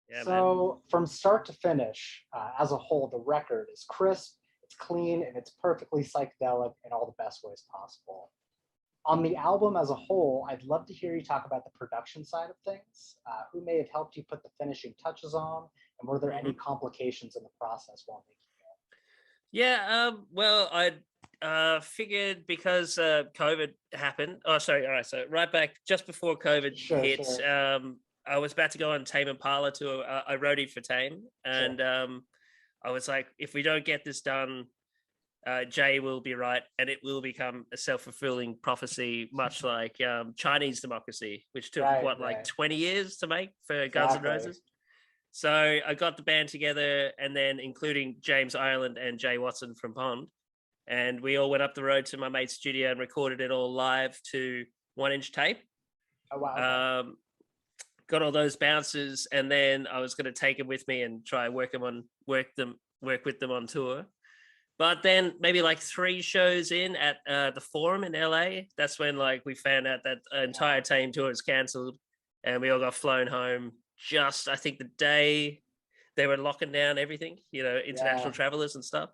Yeah, man. So from start to finish, as a whole, the record is crisp, it's clean, and it's perfectly psychedelic in all the best ways possible. On the album as a whole, I'd love to hear you talk about the production side of things. Who may have helped you put the finishing touches on, and were there any Hmm. complications in the process while making Yeah. Well, I figured because COVID happened. Oh, sorry. All right. So right back just before COVID it? Sure, hit, sure, I was about to go on Tame Impala to I roadie for Tame, sure. and I was like, if we don't get this done, Jay will be right, and it will become a self-fulfilling prophecy, much like Chinese democracy, which took Right, what, like right. 20 years to make for Guns N' Exactly. Roses. So I got the band together, and then including James Ireland and Jay Watson from Pond, and we all went up the road to my mate's studio and recorded it all live to 1 inch tape. Oh, wow, okay. Um, got all those bounces, and then I was going to take them with me and try work with them on tour. But then maybe like 3 shows in at the Forum in LA, that's when like we found out that the Yeah, entire team tour is cancelled, and we all got flown home. Just I think the day they were locking down everything, yeah. international travelers and stuff.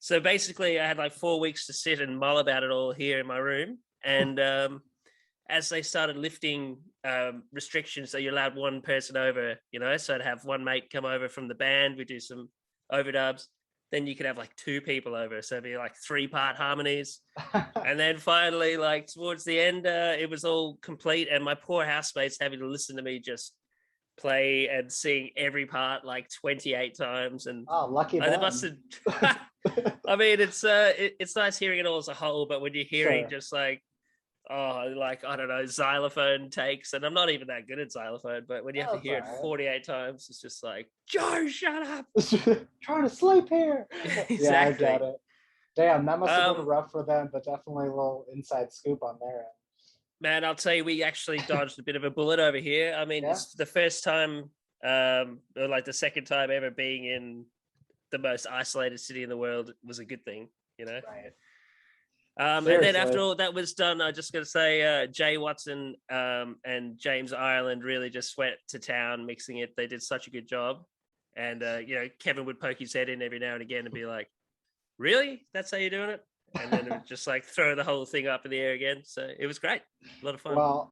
So basically, I had like 4 weeks to sit and mull about it all here in my room. And as they started lifting restrictions, so you allowed one person over, so I'd have one mate come over from the band, we do some overdubs. Then you could have like 2 people over, so it'd be like 3-part harmonies. And then finally, like towards the end, it was all complete, and my poor housemates having to listen to me just play and sing every part like 28 times, and Oh, lucky they must them. have. I mean, it's nice hearing it all as a whole, but when you're hearing Sure. just like, oh, like I don't know, xylophone takes, and I'm not even that good at xylophone, but when you have to That's hear all it 48 times, it's just like, Joe, shut up. right. Trying to sleep here. Yeah, I get Exactly. it. Damn, that must have been Um, rough for them, but definitely a little inside scoop on their end. Man, I'll tell you, we actually dodged a bit of a bullet over here. I mean, Yeah, it's the first time, or like the second time ever being in the most isolated city in the world was a good thing, you know. right. And then after Seriously. all that was done, I just got to say, Jay Watson and James Ireland really just went to town mixing it. They did such a good job, and Kevin would poke his head in every now and again and be like, "Really? That's how you're doing it?" And then it would just like throw the whole thing up in the air again. So it was great, a lot of fun. Well,